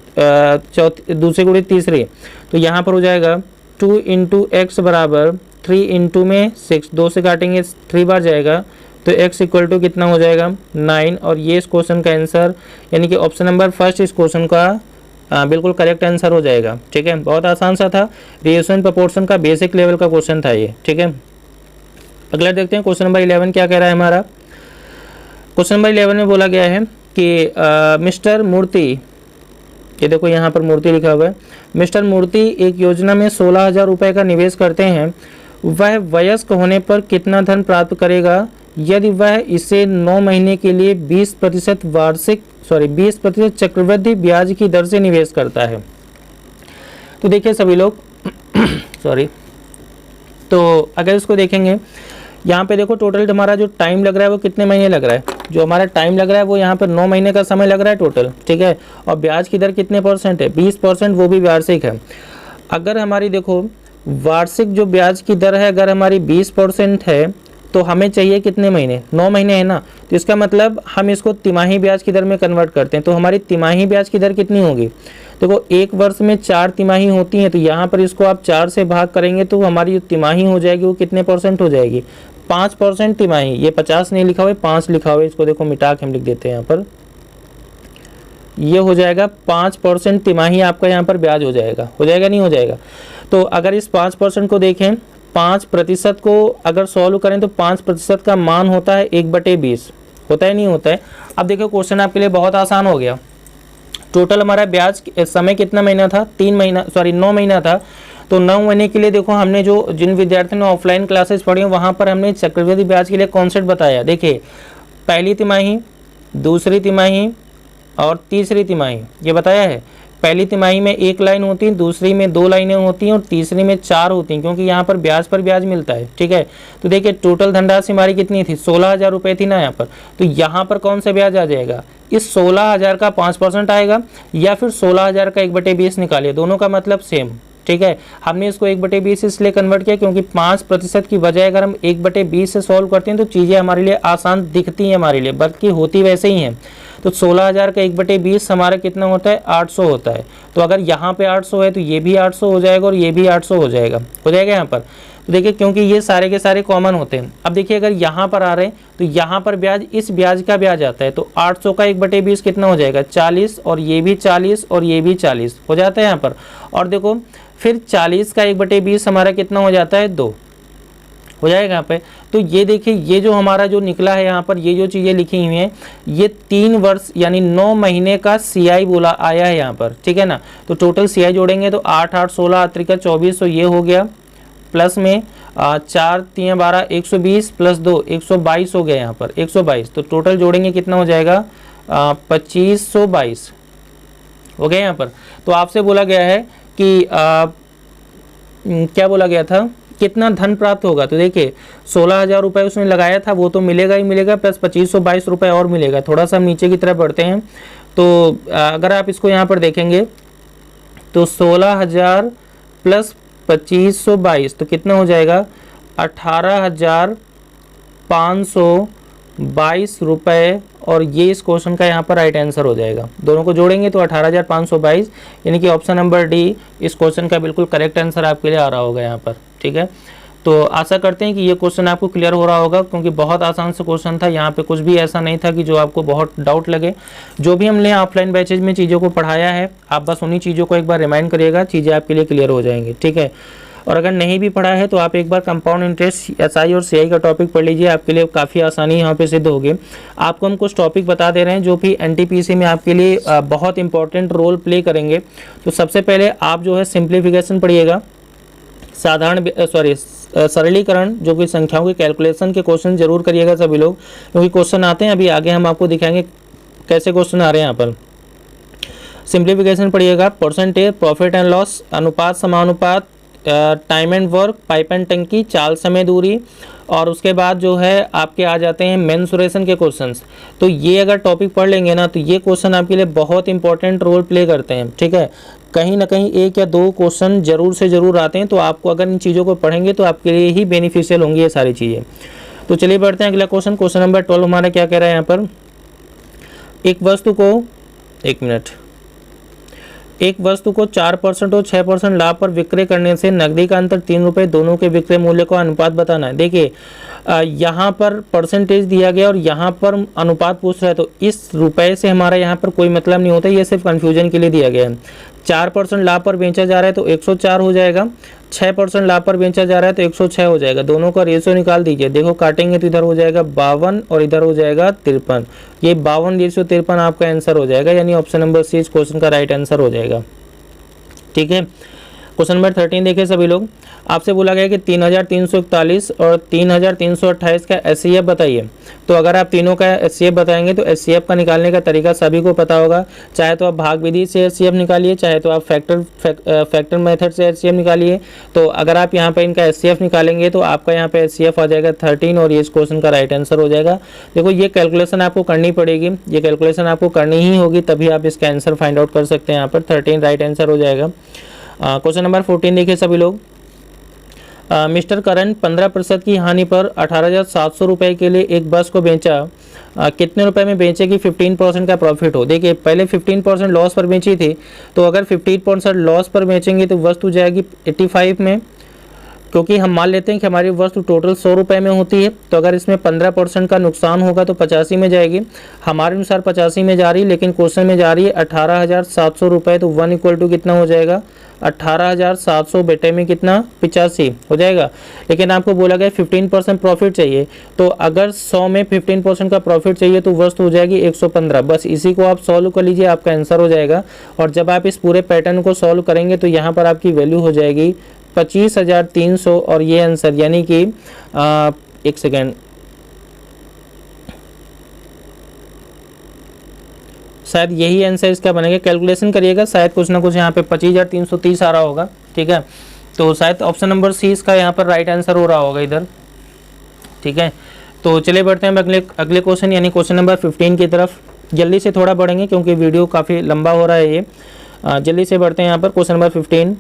चौथी, दूसरी गुणित तीसरी। तो यहाँ पर हो जाएगा 2 इंटू एक्स बराबर 3 इंटू में 6, 2 से काटेंगे 3 बार जाएगा, तो x इक्वल टू कितना हो जाएगा 9। और ये इस क्वेश्चन का आंसर यानी कि ऑप्शन नंबर फर्स्ट इस क्वेश्चन का बिल्कुल करेक्ट आंसर हो जाएगा। ठीक है, बहुत आसान सा था, रेशियो प्रोपोर्शन का बेसिक लेवल का क्वेश्चन था ये। ठीक है, अगला देखते हैं क्वेश्चन नंबर 11 क्या कह रहा है हमारा। क्वेश्चन नंबर 11 में बोला गया है कि मिस्टर मूर्ति, ये देखो यहाँ पर मूर्ति लिखा हुआ है, मिस्टर मूर्ति एक योजना में 16,000 रुपये का निवेश करते हैं, वह वयस्क होने पर कितना धन प्राप्त करेगा यदि वह इसे 9 महीने के लिए 20% 20% चक्रवृद्धि ब्याज की दर से निवेश करता है। तो देखिए सभी लोग तो अगर इसको देखेंगे यहाँ पे देखो टोटल हमारा जो टाइम लग रहा है वो कितने महीने लग रहा है, जो हमारा टाइम लग रहा है वो यहाँ पर 9 महीने का समय लग रहा है टोटल। ठीक है, और ब्याज की दर कितने परसेंट है, 20%, वो भी वार्षिक है। अगर हमारी देखो वार्षिक जो ब्याज की दर है अगर हमारी 20% है तो हमें चाहिए कितने महीने, 9 महीने है ना, तो इसका मतलब हम इसको तिमाही ब्याज की दर में कन्वर्ट करते हैं। तो हमारी तिमाही ब्याज की दर कितनी होगी, देखो एक वर्ष में 4 तिमाही होती हैं, तो यहाँ पर इसको आप 4 से भाग करेंगे तो हमारी जो तिमाही हो जाएगी वो कितने परसेंट हो जाएगी, 5% तिमाही। ये 50 नहीं लिखा हुआ है, 5 लिखा हुआ है, इसको देखो मिटा के हम लिख देते हैं यहाँ पर, ये हो जाएगा 5% तिमाही आपका यहाँ पर ब्याज हो जाएगा नहीं हो जाएगा। तो अगर इस 5% को देखें, 5% को अगर सॉल्व करें तो 5% का मान होता है 1/20, होता है नहीं होता है। अब देखो क्वेश्चन आपके लिए बहुत आसान हो गया। टोटल हमारा ब्याज समय कितना महीना था, 9 महीना था। तो 9 महीने के लिए देखो हमने जो जिन विद्यार्थियों ने ऑफलाइन क्लासेस पढ़ी वहाँ पर हमने चक्रवृद्धि ब्याज के लिए कॉन्सेप्ट बताया। देखिए पहली तिमाही, दूसरी तिमाही और तीसरी तिमाही ये बताया है। पहली तिमाही में 1 लाइन होती है, दूसरी में 2 लाइनें होती हैं और तीसरी में 4 होती हैं, क्योंकि यहाँ पर ब्याज मिलता है। ठीक है, तो देखिए टोटल धनराशि हमारी कितनी थी, 16,000 रुपये थी ना यहाँ पर। तो यहाँ पर कौन सा ब्याज आ जाएगा, इस 16,000 का 5% आएगा या फिर 16,000 का 1/20 निकालिए, दोनों का मतलब सेम। ठीक है, हमने इसको 1/20 इसलिए कन्वर्ट किया क्योंकि 5% की बजाय अगर हम 1/20 से सॉल्व करते हैं तो चीज़ें हमारे लिए आसान दिखती हैं हमारे लिए, बल्कि होती वैसे ही हैं। तो 16,000 का 1/20 हमारा कितना होता है, 800 होता है। तो अगर यहाँ पे 800 है तो ये भी 800 हो जाएगा और ये भी 800 हो जाएगा यहाँ पर। तो देखिए क्योंकि ये सारे के सारे कॉमन होते हैं। अब देखिए अगर यहाँ पर आ रहे हैं तो यहाँ पर ब्याज इस ब्याज का ब्याज आता है, तो 800 का 1/20 कितना हो जाएगा, 40, और ये भी 40 और ये भी 40 हो जाता है यहाँ पर। और देखो फिर 40 का 1/20 हमारा कितना हो जाता है, 2 हो जाएगा यहाँ पे। तो ये देखिए ये जो हमारा जो निकला है यहाँ पर, ये जो चीज़ें लिखी हुई हैं ये 3 वर्ष यानी 9 महीने का CI बोला आया है यहाँ पर। ठीक है ना, तो टोटल CI जोड़ेंगे तो 8 8 16 3 24, तो ये हो गया, प्लस में 4 3 12 120 प्लस 2 122 हो गया यहाँ पर 122। तो टोटल जोड़ेंगे कितना हो जाएगा, 2522 हो गया यहाँ पर। तो आपसे बोला गया है कि क्या बोला गया था, कितना धन प्राप्त होगा। तो देखिए 16,000 रुपये उसने लगाया था वो तो मिलेगा ही मिलेगा, प्लस 2522 रुपये और मिलेगा। थोड़ा सा हम नीचे की तरफ बढ़ते हैं तो अगर आप इसको यहाँ पर देखेंगे तो 16,000 प्लस 2522 तो कितना हो जाएगा, 18,522 रुपये, और ये इस क्वेश्चन का यहाँ पर राइट आंसर हो जाएगा। दोनों को जोड़ेंगे तो 18,522, यानी कि ऑप्शन नंबर डी इस क्वेश्चन का बिल्कुल करेक्ट आंसर आपके लिए आ रहा होगा यहाँ पर। ठीक है, तो आशा करते हैं कि ये क्वेश्चन आपको क्लियर हो रहा होगा, क्योंकि बहुत आसान से क्वेश्चन था। यहाँ पे कुछ भी ऐसा नहीं था कि जो आपको बहुत डाउट लगे। जो भी हमने ऑफलाइन बैचेज में चीज़ों को पढ़ाया है आप बस उन्हीं चीज़ों को एक बार रिमाइंड करिएगा, चीज़ें आपके लिए क्लियर हो जाएंगी। ठीक है, और अगर नहीं भी पढ़ा है तो आप एक बार कंपाउंड इंटरेस्ट, SI और CI का टॉपिक पढ़ लीजिए, आपके लिए काफ़ी आसानी यहाँ पे सिद्ध होगी। आपको हम कुछ टॉपिक बता दे रहे हैं जो भी NTPC में आपके लिए बहुत इंपॉर्टेंट रोल प्ले करेंगे। तो सबसे पहले आप जो है सिंप्लीफिकेशन पढ़िएगा, सरलीकरण जो कि संख्याओं के कैलकुलेशन के क्वेश्चन जरूर करिएगा सभी लोग, क्योंकि क्वेश्चन आते हैं। अभी आगे हम आपको दिखाएंगे कैसे क्वेश्चन आ रहे हैं यहाँ पर। सिंप्लीफिकेशन पढ़िएगा, परसेंटेज, प्रॉफिट एंड लॉस, अनुपात समानुपात, time and work, pipe and टंकी, चाल समय दूरी, और उसके बाद जो है आपके आ जाते हैं मेंसुरेशन के क्वेश्चंस। तो ये अगर टॉपिक पढ़ लेंगे ना तो ये क्वेश्चन आपके लिए बहुत इंपॉर्टेंट रोल प्ले करते हैं। ठीक है, कहीं ना कहीं 1 या 2 क्वेश्चन जरूर से ज़रूर आते हैं, तो आपको अगर इन चीज़ों को पढ़ेंगे तो आपके लिए ही बेनिफिशियल होंगी ये सारी चीज़ें। तो चलिए बढ़ते हैं अगला क्वेश्चन। क्वेश्चन नंबर 12 हमारा क्या कह रहा है यहाँ पर, एक वस्तु को 1 मिनट, एक वस्तु को 4% और 6% लाभ पर विक्रय करने से नकदी का अंतर 3 रुपये, दोनों के विक्रय मूल्य का अनुपात बताना है। देखिए यहाँ पर परसेंटेज दिया गया और यहाँ पर अनुपात पूछ रहा है, तो इस रुपए से हमारा यहाँ पर कोई मतलब नहीं होता, ये सिर्फ कन्फ्यूजन के लिए दिया गया है। 4% लाभ पर बेचा जा रहा है तो 104 हो जाएगा, 6% लाभ पर बेचा जा रहा है तो 106 हो जाएगा। दोनों का रेशियो निकाल दीजिए। देखो काटेंगे तो इधर हो जाएगा 52 और इधर हो जाएगा 53। ये 52/53 आपका आंसर हो जाएगा, यानी ऑप्शन नंबर सी इस क्वेश्चन का राइट आंसर हो जाएगा। ठीक है, क्वेश्चन नंबर 13 देखिए सभी लोग। आपसे बोला गया कि 3341 और 3328 का एचसीएफ बताइए। तो अगर आप तीनों का एचसीएफ बताएंगे तो एचसीएफ का निकालने का तरीका सभी को पता होगा। चाहे तो आप भाग विधि से एचसीएफ निकालिए, चाहे तो आप फैक्टर मेथड से एचसीएफ निकालिए। तो अगर आप यहाँ पे इनका एचसीएफ निकालेंगे तो आपका यहाँ पे एचसीएफ आ जाएगा 13 और ये इस क्वेश्चन का राइट आंसर हो जाएगा। देखो ये कैलकुलेशन आपको करनी पड़ेगी, ये कैलकुलेशन आपको करनी ही होगी, तभी आप इसका आंसर फाइंड आउट कर सकते हैं। यहाँ पर 13 राइट आंसर हो जाएगा। क्वेश्चन नंबर 14 देखिए सभी लोग। मिस्टर करण 15% की हानि पर 18,700 रुपये के लिए एक बस को बेचा, कितने रुपए में बेचे कि 15% का प्रॉफिट हो। देखिए पहले 15% लॉस पर बेची थी, तो अगर 15% लॉस पर बेचेंगे तो वस्तु जाएगी 85 में, क्योंकि हम मान लेते हैं कि हमारी वस्तु टोटल 100 रुपये में होती है, तो अगर इसमें 15% का नुकसान होगा तो 85 में जाएगी। हमारे अनुसार 85 में जा रही है, लेकिन क्वेश्चन में जा रही है 18,700 रुपये, तो 1 = कितना हो जाएगा 18,700 बेटे में कितना 85 हो जाएगा। लेकिन आपको बोला गया 15% प्रॉफिट चाहिए, तो अगर 100 में 15% का प्रॉफिट चाहिए तो वस्तु हो जाएगी 115। बस इसी को आप सॉल्व कर लीजिए, आपका आंसर हो जाएगा। और जब आप इस पूरे पैटर्न को सॉल्व करेंगे तो यहाँ पर आपकी वैल्यू हो जाएगी 25,300 और ये आंसर यानी कि एक सेकेंड, शायद यही आंसर इसका बनेगा। कैलकुलेशन करिएगा, शायद कुछ ना कुछ यहाँ पे 25,330 आ रहा होगा। ठीक है, तो शायद ऑप्शन नंबर सी इसका यहाँ पर राइट आंसर हो रहा होगा इधर। ठीक है, तो चलिए बढ़ते हैं अगले क्वेश्चन यानी क्वेश्चन नंबर 15 की तरफ। जल्दी से थोड़ा बढ़ेंगे क्योंकि वीडियो काफ़ी लंबा हो रहा है ये। जल्दी से बढ़ते हैं यहाँ पर क्वेश्चन नंबर 15।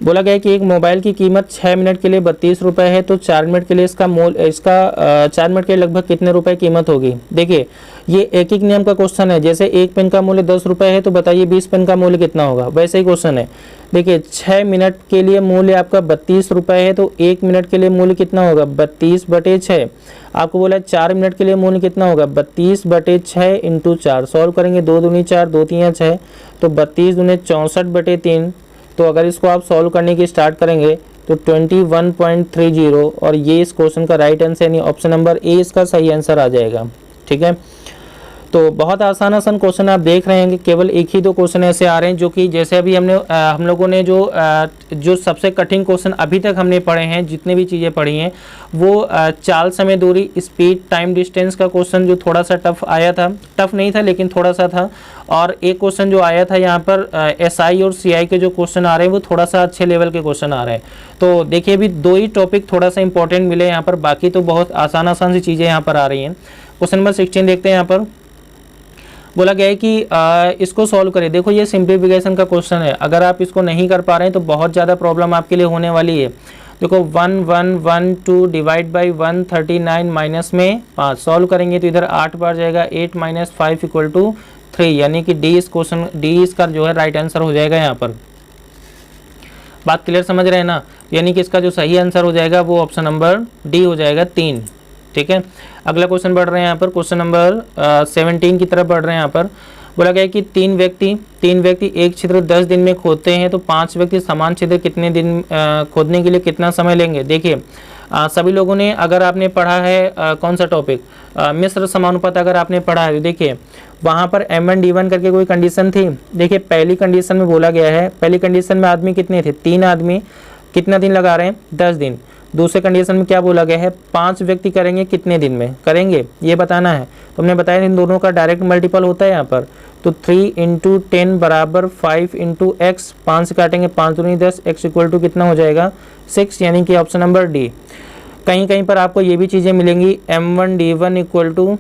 बोला गया कि एक मोबाइल की कीमत 6 मिनट के लिए 32 रुपये है, तो 4 मिनट के लिए इसका 4 मिनट के लिए लगभग कितने रुपए कीमत होगी। देखिए ये एक एक नियम का क्वेश्चन है। जैसे एक पेन का मूल्य 10 रुपये है तो बताइए 20 पेन का मूल्य कितना होगा, वैसे ही क्वेश्चन है। देखिए 6 मिनट के लिए मूल्य आपका 32 रुपये है, तो 1 मिनट के लिए मूल्य कितना होगा 32/6। आपको बोला 4 मिनट के लिए मूल्य कितना होगा 32/6 × 4। सॉल्व करेंगे 2 दूनी 4, 2 3 6, तो 32 दूनी 64/3। तो अगर इसको आप सॉल्व करने की स्टार्ट करेंगे तो 21.30 और ये इस क्वेश्चन का राइट आंसर यानी ऑप्शन नंबर ए इसका सही आंसर आ जाएगा। ठीक है, तो बहुत आसान क्वेश्चन आप देख रहे हैं कि केवल एक ही दो क्वेश्चन ऐसे आ रहे हैं जो कि जैसे अभी हम लोगों ने जो सबसे कठिन क्वेश्चन अभी तक हमने पढ़े हैं, जितने भी चीज़ें पढ़ी हैं वो चाल, समय, दूरी, स्पीड, टाइम, डिस्टेंस का क्वेश्चन जो थोड़ा सा टफ आया था, टफ नहीं था लेकिन थोड़ा सा था। और एक क्वेश्चन जो आया था यहाँ पर SI और CI के जो क्वेश्चन आ रहे हैं वो थोड़ा सा अच्छे लेवल के क्वेश्चन आ रहे हैं। तो देखिए अभी 2 ही टॉपिक थोड़ा सा इंपॉर्टेंट मिले यहाँ पर, बाकी तो बहुत आसान सी चीज़ें यहाँ पर आ रही हैं। क्वेश्चन नंबर 16 देखते हैं। यहाँ पर बोला गया है कि इसको सॉल्व करें। देखो ये सिंप्लीफिकेशन का क्वेश्चन है, अगर आप इसको नहीं कर पा रहे हैं तो बहुत ज़्यादा प्रॉब्लम आपके लिए होने वाली है। देखो 1112 डिवाइड बाई 139 माइनस में 5 सॉल्व करेंगे तो इधर 8 बार जाएगा, 8 - 5 = 3, यानी कि डी इस क्वेश्चन डी इसका जो है राइट आंसर हो जाएगा। यहाँ पर बात क्लियर समझ रहे हैं ना, यानी कि इसका जो सही आंसर हो जाएगा वो ऑप्शन नंबर डी हो जाएगा 3। ठीक है, अगला क्वेश्चन बढ़ रहे हैं यहाँ पर, क्वेश्चन नंबर 17 की तरफ बढ़ रहे हैं। यहाँ पर बोला गया है कि तीन व्यक्ति एक छिद्र 10 दिन में खोदते हैं, तो 5 व्यक्ति समान छिद्र कितने दिन खोदने के लिए कितना समय लेंगे। देखिए सभी लोगों ने, अगर आपने पढ़ा है कौन सा टॉपिक मिश्र समानुपात अगर आपने पढ़ा है, देखिए वहाँ पर M1 D1 करके कोई कंडीशन थी। देखिए पहली कंडीशन में बोला गया है, पहली कंडीशन में आदमी कितने थे 3 आदमी, कितना दिन लगा रहे हैं 10 दिन। दूसरे कंडीशन में क्या बोला गया है 5 व्यक्ति करेंगे कितने दिन में करेंगे ये बताना है। तो हमने बताया इन दोनों का डायरेक्ट मल्टीपल होता है यहाँ पर, तो 3 × 10 = 5 × x, 5 से काटेंगे 5 दूनी 10, x = कितना हो जाएगा 6, यानी कि ऑप्शन नंबर डी। कहीं कहीं पर आपको ये भी चीज़ें मिलेंगी M1 D1 =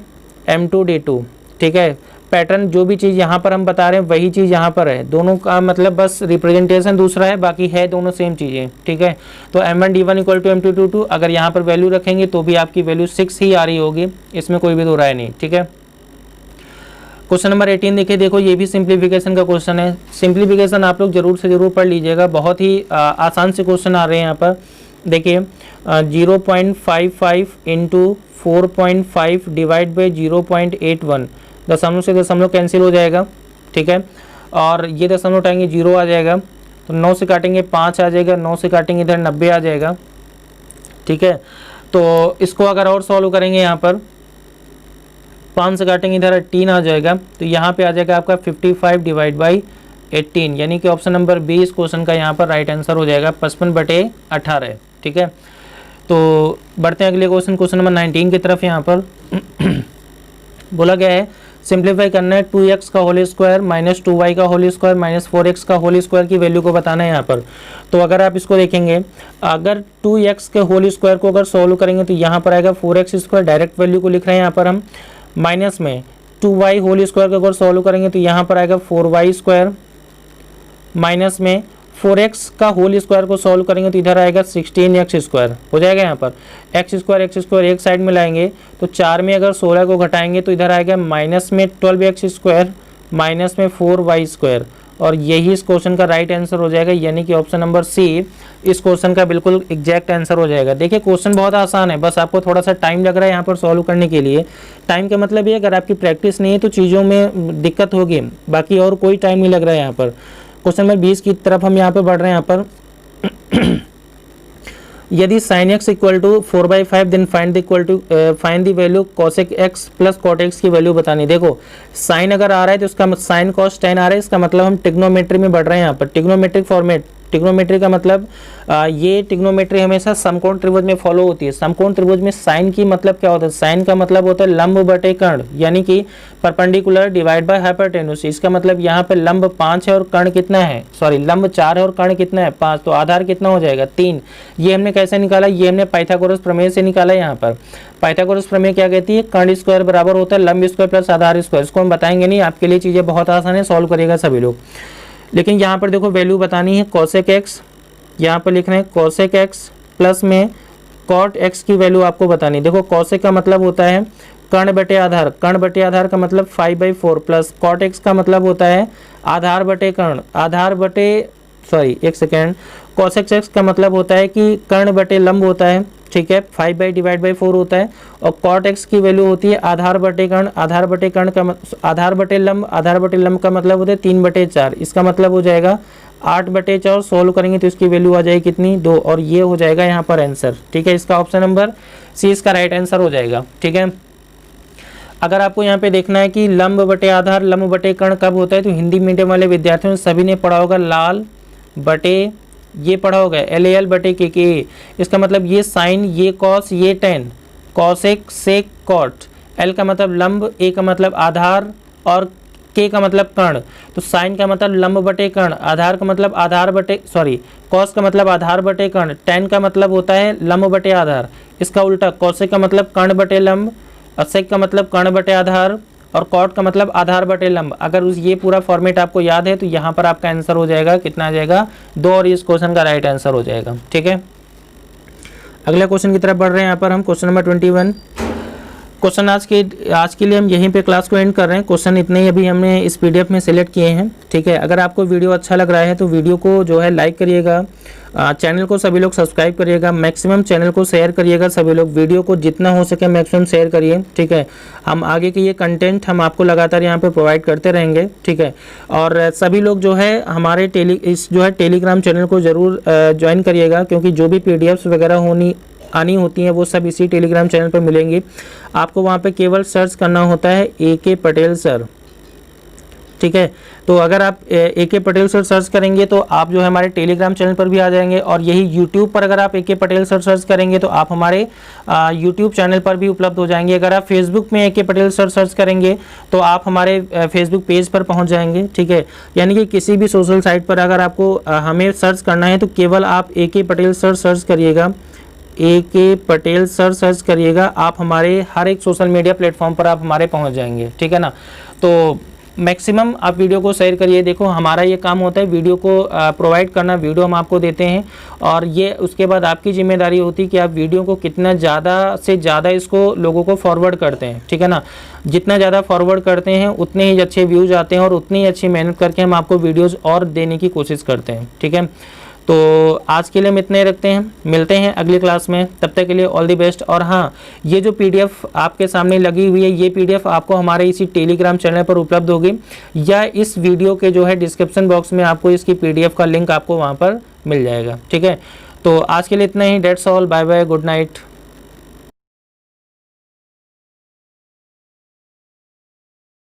M2 D2। ठीक है, पैटर्न जो भी चीज़ यहाँ पर हम बता रहे हैं वही चीज़ यहाँ पर है, दोनों का मतलब बस रिप्रेजेंटेशन दूसरा है, बाकी है दोनों सेम चीज़ें। ठीक है, तो M1 D1 = M2 D2 अगर यहाँ पर वैल्यू रखेंगे तो भी आपकी वैल्यू 6 ही आ रही होगी, इसमें कोई भी दो राय नहीं। ठीक है, क्वेश्चन नंबर 18 देखिए, देखो ये भी सिंप्लीफिकेशन का क्वेश्चन है। सिंप्लीफिकेशन आप लोग जरूर से जरूर पढ़ लीजिएगा, बहुत ही आसान से क्वेश्चन आ रहे हैं यहाँ पर। देखिए 0.55 इंटू 4.5 डिवाइड बाई 0.81, दशमलव से दशमलव कैंसिल हो जाएगा, ठीक है। और ये दशमलव उठाएंगे 0 आ जाएगा, तो 9 से काटेंगे 5 आ जाएगा, 9 से काटेंगे इधर 90 आ जाएगा, ठीक है। तो इसको अगर और सॉल्व करेंगे यहाँ पर 5 से काटेंगे इधर 18 आ जाएगा, तो यहाँ पे आ जाएगा आपका 55 डिवाइड बाई 18, यानी कि ऑप्शन नंबर बी इस क्वेश्चन का यहाँ पर राइट आंसर हो जाएगा 55/18, ठीक है। तो बढ़ते हैं अगले क्वेश्चन, क्वेश्चन नंबर 19 की तरफ। यहाँ पर बोला गया है सिंप्लीफाई करना है 2x का होल स्क्वायर माइनस 2y का होल स्क्वायर माइनस 4x का होल स्क्वायर की वैल्यू को बताना है यहाँ पर। तो अगर आप इसको देखेंगे, अगर 2x के होल स्क्वायर को अगर सॉल्व करेंगे तो यहाँ पर आएगा 4x स्क्वायर, डायरेक्ट वैल्यू को लिख रहे हैं यहाँ पर हम। माइनस में 2y होल स्क्वायर को अगर सॉल्व करेंगे तो यहाँ पर आएगा 4y स्क्वायर, माइनस में 4x का होल स्क्वायर को सॉल्व करेंगे तो इधर आएगा 16x स्क्वायर हो जाएगा। यहाँ पर x स्क्वायर एक साइड में लाएंगे तो 4 में अगर 16 को घटाएंगे तो इधर आएगा माइनस में 12x स्क्वायर माइनस में 4y स्क्वायर, और यही इस क्वेश्चन का राइट आंसर हो जाएगा, यानी कि ऑप्शन नंबर सी इस क्वेश्चन का बिल्कुल एग्जैक्ट आंसर हो जाएगा। देखिए क्वेश्चन बहुत आसान है, बस आपको थोड़ा सा टाइम लग रहा है यहाँ पर सॉल्व करने के लिए। टाइम का मतलब ये, अगर आपकी प्रैक्टिस नहीं है तो चीज़ों में दिक्कत होगी, बाकी और कोई टाइम नहीं लग रहा है यहाँ पर। क्वेश्चन नंबर 20 की तरफ हम यहाँ पे बढ़ रहे हैं। यहाँ पर यदि sin x equal to 4/5 then find the value cosec x plus cot x की वैल्यू बतानी। देखो साइन अगर आ रहा है तो इसका साइन cos tan आ रहा है, इसका मतलब हम टिग्नोमेट्री में बढ़ रहे हैं। यहाँ पर टिग्नोमेट्रिक फॉर्मेट, टिग्नोमेट्री का मतलब ये टिग्नोमेट्री हमेशा समकोण त्रिभुज में फॉलो होती है। समकोण त्रिभुज में साइन की मतलब क्या होता है, साइन का मतलब होता है लंब बटे कर्ण, यानी कि परपेंडिकुलर डिवाइड बाय हाइपोटेन्यूज। इसका मतलब यहाँ पे लंब 5 है और कर्ण कितना है, सॉरी लंब 4 है और कर्ण कितना है 5, तो आधार कितना हो जाएगा 3। ये हमने कैसे निकाला, ये हमने पाइथागोरस प्रमेय से निकाला। यहाँ पर पाइथागोरस प्रमेय क्या कहती है, कर्ण स्क्वायर बराबर होता है लंब स्क्वायर प्लस आधार स्क्वायर। इसको हम बताएंगे नहीं, आपके लिए चीजें बहुत आसान है, सॉल्व करेगा सभी लोग। लेकिन यहाँ पर देखो वैल्यू बतानी है cosec x, यहाँ पर लिख रहे हैं cosec x प्लस में cot x की वैल्यू आपको बतानी। देखो cosec का मतलब होता है कर्ण बटे आधार, कर्ण बटे आधार का मतलब 5/4 प्लस cot x का मतलब होता है आधार बटे कर्ण, आधार बटे सॉरी एक सेकेंड, cosec x का मतलब होता है कि कर्ण बटे लंब होता है, ठीक है, 5/4 होता है। और cot x की वैल्यू होती है आधार बटे कर्ण, आधार बटे कर्ण का आधार बटे लंब का मतलब होता है 3/4। इसका मतलब हो जाएगा 8/4। सोल्व करेंगे तो इसकी वैल्यू आ जाएगी कितनी 2, और ये हो जाएगा यहाँ पर आंसर, ठीक है। इसका ऑप्शन नंबर सी इसका राइट आंसर हो जाएगा, ठीक है। अगर आपको यहाँ पे देखना है कि लंब बटे आधार लंब बटे कर्ण कब होता है, तो हिंदी मीडियम वाले विद्यार्थियों सभी ने पढ़ा होगा लाल बटे, ये पढ़ा होगा LAL बटे के। इसका मतलब ये साइन, ये कॉस, ये tan, cosec sec cot. L का मतलब लंब, A का मतलब आधार और K का मतलब कर्ण। तो साइन का मतलब लंब बटे कर्ण, आधार का मतलब आधार बटे सॉरी कॉस का मतलब आधार बटे कर्ण, टेन का मतलब होता है लंब बटे आधार। इसका उल्टा कॉसेक का मतलब कर्ण बटे लंब, सेक का मतलब कर्ण बटे आधार और कॉट का मतलब आधार बटे लंब। अगर उस ये पूरा फॉर्मेट आपको याद है तो यहाँ पर आपका आंसर हो जाएगा कितना आ जाएगा 2, और इस क्वेश्चन का राइट आंसर हो जाएगा, ठीक है। अगले क्वेश्चन की तरफ बढ़ रहे हैं। यहाँ पर हम क्वेश्चन नंबर 21 क्वेश्चन आज के लिए हम यहीं पे क्लास को एंड कर रहे हैं। क्वेश्चन इतने ही अभी हमने इस PDF में सिलेक्ट किए हैं, ठीक है। अगर आपको वीडियो अच्छा लग रहा है तो वीडियो को जो है लाइक करिएगा, चैनल को सभी लोग सब्सक्राइब करिएगा, मैक्सिमम चैनल को शेयर करिएगा, सभी लोग वीडियो को जितना हो सके मैक्सिमम शेयर करिए, ठीक है। हम आगे के ये कंटेंट हम आपको लगातार यहाँ पे प्रोवाइड करते रहेंगे, ठीक है। और सभी लोग जो है हमारे टेलीग्राम चैनल को ज़रूर ज्वाइन करिएगा, क्योंकि जो भी PDFs वगैरह आनी होती हैं वो सब इसी टेलीग्राम चैनल पर मिलेंगी। आपको वहाँ पे केवल सर्च करना होता है AK पटेल सर, ठीक है। तो अगर आप AK पटेल सर सर्च करेंगे तो आप जो है हमारे टेलीग्राम चैनल पर भी आ जाएंगे, और यही यूट्यूब पर अगर आप AK पटेल सर सर्च करेंगे तो आप हमारे यूट्यूब चैनल पर भी उपलब्ध हो जाएंगे। अगर आप फेसबुक में AK पटेल सर सर्च करेंगे तो आप हमारे फेसबुक पेज पर पहुंच जाएंगे, ठीक है। यानी कि किसी भी सोशल साइट पर अगर आपको हमें सर्च करना है तो केवल आप AK पटेल सर सर्च करिएगा, AK पटेल सर सर्च करिएगा, आप हमारे हर एक सोशल मीडिया प्लेटफॉर्म पर आप हमारे पहुंच जाएंगे, ठीक है ना। तो मैक्सिमम आप वीडियो को शेयर करिए। देखो हमारा ये काम होता है वीडियो को प्रोवाइड करना, वीडियो हम आपको देते हैं और ये उसके बाद आपकी जिम्मेदारी होती है कि आप वीडियो को कितना ज़्यादा से ज़्यादा इसको लोगों को फॉरवर्ड करते हैं, ठीक है ना। जितना ज़्यादा फॉरवर्ड करते हैं उतने ही अच्छे व्यूज़ आते हैं और उतनी ही अच्छी मेहनत करके हम आपको वीडियोज़ और देने की कोशिश करते हैं, ठीक है। तो आज के लिए हम इतने रखते हैं, मिलते हैं अगली क्लास में, तब तक के लिए ऑल द बेस्ट। और हाँ, ये जो पीडीएफ आपके सामने लगी हुई है, ये पीडीएफ आपको हमारे इसी टेलीग्राम चैनल पर उपलब्ध होगी या इस वीडियो के जो है डिस्क्रिप्शन बॉक्स में आपको इसकी पीडीएफ का लिंक आपको वहाँ पर मिल जाएगा, ठीक है। तो आज के लिए इतना ही, that's all, bye bye, good night.